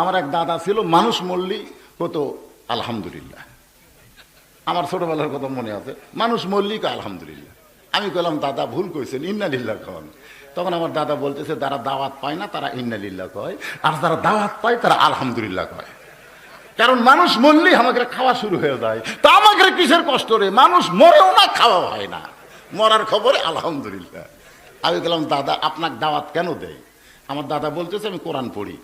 আমার এক দাদা ছিল, মানুষ মরলেই কতো আলহামদুলিল্লাহ। আমার ছোটবেলার কথা মনে আছে, মানুষ মরলেই কয় আলহামদুলিল্লাহ। আমি বললাম দাদা ভুল কইছেন, ইন্নালিল্লাহ কন। তখন আমার দাদা বলতেছে যারা দাওয়াত পায় না তারা ইন্নালিল্লাহ কয়, আর যারা দাওয়াত পায় তারা আলহামদুলিল্লাহ কয়। কারণ মানুষ মরলেই আমাকে খাওয়া শুরু হয়ে যায়, তা আমাকে কিসের কষ্ট রে? মানুষ মরেও না, খাওয়া হয় না, মরার খবরে আলহামদুলিল্লাহ। আমি বললাম দাদা আপনাকে দাওয়াত কেন দেয়? আমার দাদা বলতেছে আমি কোরআন পড়ি,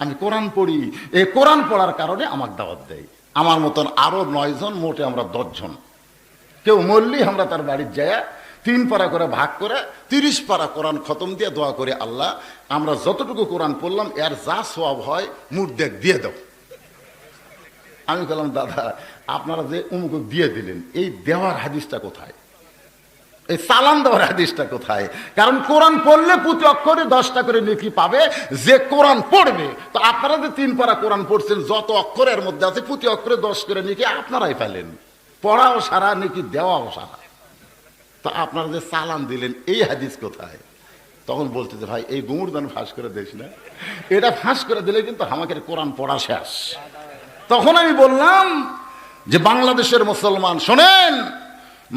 আমি কোরআন পড়ি, এই কোরআন পড়ার কারণে আমাকে দাওয়াত দেয়। আমার মতন আরো 9 জন, মোটে আমরা 10 জন। কেউ মরলেই আমরা তার বাড়ির যায় 3 পারা করে ভাগ করে 30 পারা কোরআন খতম দিয়ে দোয়া করে, আল্লাহ আমরা যতটুকু কোরআন পড়লাম এর যা সওয়াব হয় মুর্দেক দিয়ে দাও। আমি বললাম দাদা আপনারা যে উমুক দিয়ে দিলেন, এই দেওয়ার হাদিসটা কোথায়? এই সালাম দেওয়ার হাদিসটা কোথায়? কারণ কোরআন পড়লে প্রতি অক্ষরে 10টা করে নেকি পাবে যে কোরআন পড়বে। তো আপনারা যে 3 পারা কোরআন পড়ছেন, যত অক্ষরের মধ্যে আছে প্রতি অক্ষরে 10 করে নেকি আপনারাই পেলেন। পড়াও সারা, নেকি দেওয়াও সারা। তো আপনারা যে সালাম দিলেন এই হাদিস কোথায়? তখন বলতেছে ভাই এই গুমুর দান ফাঁস করে দিস না, এটা ফাঁস করে দিলে কিন্তু আমাকে কোরআন পড়া শেষ। তখন আমি বললাম যে বাংলাদেশের মুসলমান শোনেন,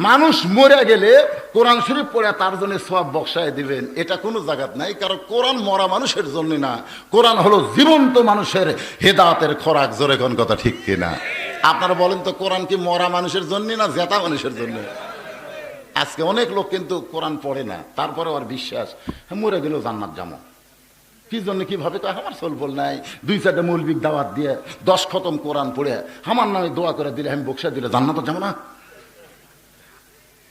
মানুষ মরে গেলে কোরআন শরীফ পড়ে তার জন্য সওয়াব বক্সায় দিবেন, এটা কোনো জায়গাত নাই। কারণ কোরআন মরা মানুষের জন্য না, কোরআন হলো জীবন্ত মানুষের হেদায়েতের খোরাক। জোরে কোন কথা ঠিক কিনা? আপনারা বলেন তো কোরআন কি মরা মানুষের জন্য না জেতা মানুষের জন্য? আজকে অনেক লোক কিন্তু কোরআন পড়ে না, তারপরে আর বিশ্বাস মরে গেলেও জান্নাত যাবো। কি জন্য কিভাবে? তো আমার সোল বল নাই, 2-4টা মৌলবিক দাওয়াত দিয়ে 10 খতম কোরআন পড়ে আমার নামে দোয়া করে দিলে, আমি বক্সা দিলে জান্নাত যাবো না?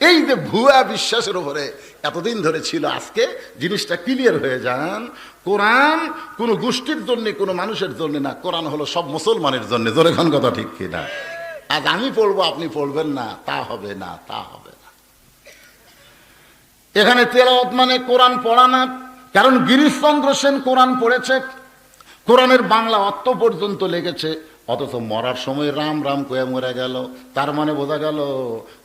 এই যে ভুয়া বিশ্বাসের উপরে এতদিন ধরে ছিল, আজকে জিনিসটা ক্লিয়ার হয়ে যান। কোরআন কোন গোষ্ঠীর জন্য, কোন মানুষের জন্য না, কোরআন হলো সব মুসলমানের জন্য। জোরে খান কথা ঠিক কিনা? আজ আমি পড়বো আপনি পড়বেন না, তা হবে না, তা হবে না। এখানে তেলাওয়াত মানে কোরআন পড়া না। কারণ গিরিশচন্দ্র সেন কোরআন পড়েছে, কোরআনের বাংলা অর্থ পর্যন্ত লেগেছে, অথচ মরার সময় রাম রাম কয়ে মরে গেল। তার মানে বোঝা গেল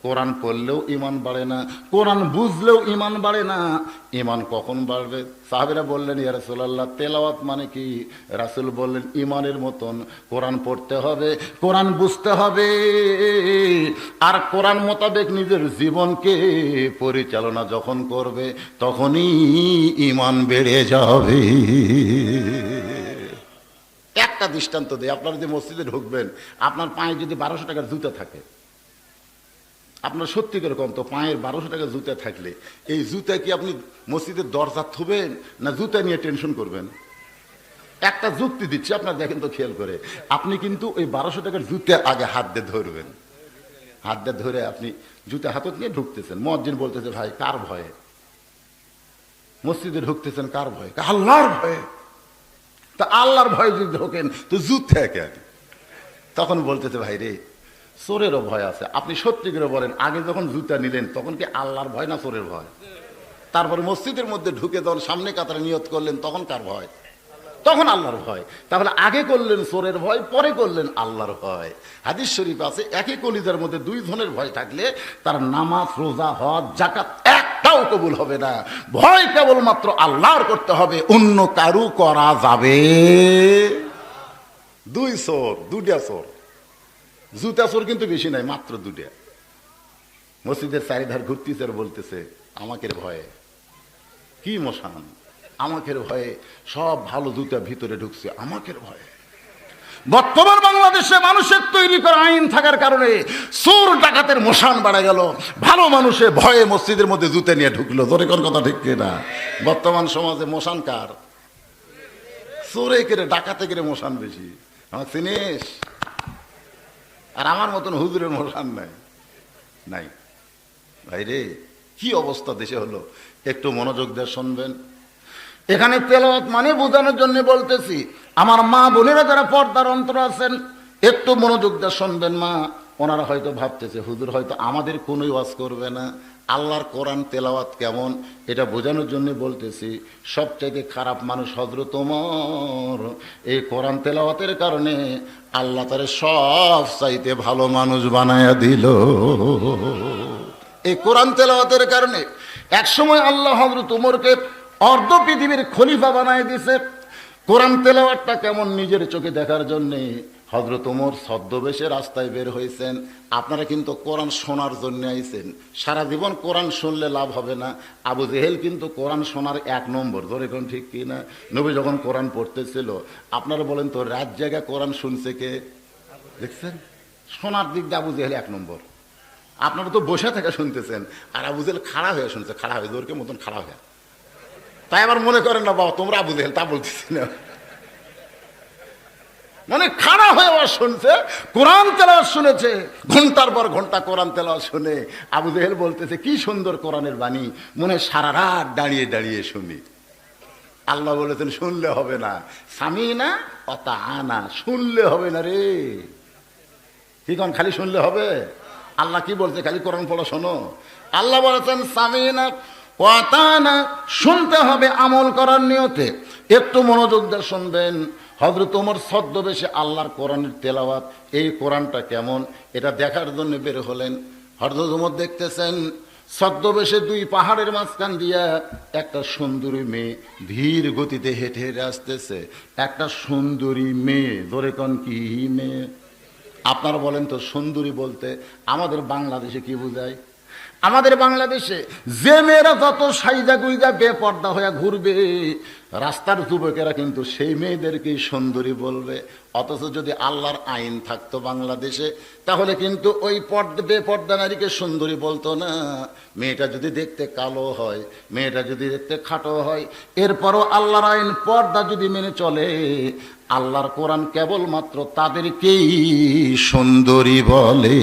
কোরআন পড়লেও ইমান বাড়ে না, কোরআন বুঝলেও ইমান বাড়ে না। ইমান কখন বাড়বে? সাহাবীরা বললেন ইয়া রাসূলুল্লাহ তেলাওয়াত মানে কি? রাসূল বললেন ইমানের মতন কোরআন পড়তে হবে, কোরআন বুঝতে হবে, আর কোরআন মোতাবেক নিজের জীবনকে পরিচালনা যখন করবে তখনই ইমান বেড়ে যাবে। একটা দৃষ্টান্ত দেয়, আপনারা যে মসজিদে ঢুকবেন, আপনার পায়ে যদি 1200 টাকার জুতা থাকে, আপনার সত্যি করে কম তো পায়ের 1200 টাকার জুতা থাকলে এই জুতা কি আপনি মসজিদের দরজা থুবেন না জুতা নিয়ে টেনশন করবেন? একটা যুক্তি দিচ্ছি, আপনার দেখেন তো খেয়াল করে, আপনি কিন্তু ওই 1200 টাকার জুতা আগে হাত দিয়ে ধরবেন, হাত দিয়ে ধরে আপনি জুতা হাতত নিয়ে ঢুকতেছেন। মুয়াজ্জিন বলতেছে ভাই কার ভয়ে মসজিদে ঢুকতেছেন? কার ভয়ে? আল্লাহর ভয়ে। তা আল্লাহর ভয় যদি ঢোকেন তো জুতা কেন? তখন বলতেছে ভাই রে চোরেরও ভয় আছে। আপনি সত্যি করে বলেন, আগে যখন জুতা নিলেন তখন কি আল্লাহর ভয় না চোরের ভয়? তারপরে মসজিদের মধ্যে ঢুকে যখন সামনে কাতারে নিয়ত করলেন তখন কার ভয়? তখন আল্লাহর ভয়। তাহলে আগে করলেন চোরের ভয়, পরে করলেন আল্লাহর ভয়। হাদিস শরীফ আছে একই কলিজার মধ্যে 2 জনের ভয় থাকলে তার নামাজ, রোজা, হজ, যাকাত একটাও কবুল হবে না। ভয় কেবলমাত্র আল্লাহর করতে হবে, অন্য কারু করা যাবে। 2 চোর, 2টা চোর, জুতা চোর কিন্তু বেশি নাই, মাত্র 2টা। মসজিদের চারিধার ঘুরতেছে আর বলতেছে আমাকে ভয়ে। কি মশান? আমাকে ভয়ে সব ভালো জুতা ভিতরে ঢুকছে, আমাকে ভয়ে। বর্তমান বাংলাদেশে মানুষের তৈরি করা আইন থাকার কারণে চোর ডাকাতের মশান বাড়া গেল, ভালো মানুষে ভয়ে মসজিদের মধ্যে জুতা নিয়ে ঢুকলো। জোরে কোন কথা ঠিক কিনা? বর্তমান সমাজে মশান কার? চোরে কেড়ে ডাকাতে কেড়ে মশান বেশি। আমার চিনিস? আর আমার মতন হুজুরের মশান নাই, নাই। ভাই রে কি অবস্থা দেশে হলো, একটু মনোযোগ দিয়ে শুনবেন। এখানে তেলাওয়াত মানে বোঝানোর জন্য বলতেছি, আমার মা বোনেরা যারা পর্দার অন্তর আছেন একটু মনোযোগ দিয়ে শুনবেন। মা ওনারা হয়তো ভাবতেছে হুজুর হয়তো আমাদের কোনোই ওয়াজ করবে না, আল্লাহর কোরআন তেলাওয়াত কেমন এটা বোঝানোর জন্য বলতেছি। সবচাইতে খারাপ মানুষ হযরত ওমর। এই কোরআন তেলাওয়াতের কারণে আল্লাহ তারে সব চাইতে ভালো মানুষ বানায়া দিল। এই কোরআন তেলাওয়াতের কারণে একসময় আল্লাহ হযরত ওমরকে অর্ধ পৃথিবীর খলিফা বানায় দিয়েছে। কোরআন তেলাওয়াতটা কেমন নিজের চোখে দেখার জন্যে হযরত ওমর ছদ্মবেশে রাস্তায় বের হয়েছেন। আপনারা কিন্তু কোরআন শোনার জন্য আইছেন, সারা জীবন কোরআন শুনলে লাভ হবে না। আবু জেহেল কিন্তু কোরআন শোনার 1 নম্বর, ধরে কোন ঠিক কি না? নবী যখন কোরআন পড়তেছিল, আপনারা বলেন তো রাত জায়গা কোরআন শুনছে কে? দেখছেন, শোনার দিক দিয়ে আবু জেহেল 1 নম্বর। আপনারা তো বসে থেকে শুনতেছেন, আর আবু জেহেল খাড়া হয়ে শুনছে, খাড়া হয়ে জোরকে মতন খাড়া হয়ে। তাই আবার মনে করেন না বাবা তোমরা আবু জেহেল, তা বলতেছি না, মানে খাড়া হয়ে আবার শুনছে, কোরআন তেলাওয়াত শুনেছে, ঘন্টার পর ঘন্টা কোরআন তেলাওয়াত শুনে আবু জেহেল বলতেছে কি সুন্দর কোরআনের বাণী, মনে সারা রাত দাঁড়িয়ে দাঁড়িয়ে শুনি। আল্লাহ বলেছেন শুনলে হবে না, সামিনা অতা আনা, শুনলে হবে না রে। কি কোন খালি শুনলে হবে? আল্লাহ কি বলছে খালি কোরআন পড়া শোনো? আল্লাহ বলেছেন সামিনা অতা আনা, শুনতে হবে আমল করার নিয়তে। একটু মনোযোগ দিয়ে শুনবেন। হযরত ওমর ছদ্মবেশে আল্লাহর কোরআনের তেলাওয়াত, এই কোরআনটা কেমন এটা দেখার জন্য বের হলেন। হযরত ওমর দেখতেছেন ছদ্মবেশে 2 পাহাড়ের মাঝখান দিয়া একটা সুন্দরী মেয়ে ধীর গতিতে হেঁটে হেঁটে আসতেছে। একটা সুন্দরী মেয়ে, ধরে কোন কি মেয়ে? আপনারা বলেন তো সুন্দরী বলতে আমাদের বাংলাদেশে কি বোঝায়? আমাদের বাংলাদেশে যে মেয়েরা যত সাইজা গুইজা বেপর্দা হয়ে ঘুরবে, রাস্তার যুবকেরা কিন্তু সেই মেয়েদেরকেই সুন্দরী বলবে। অথচ যদি আল্লাহর আইন থাকতো বাংলাদেশে, তাহলে কিন্তু ওই বেপর্দা নারীকে সুন্দরী বলতো না। মেয়েটা যদি দেখতে কালো হয়, মেয়েটা যদি দেখতে খাটো হয়, এরপরও আল্লাহর আইন পর্দা যদি মেনে চলে, আল্লাহর কোরআন কেবলমাত্র তাদেরকেই সুন্দরী বলে।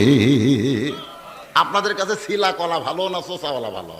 আপনাদের কাছে শিলা কলা ভালো না চোষাওয়ালা ভালো?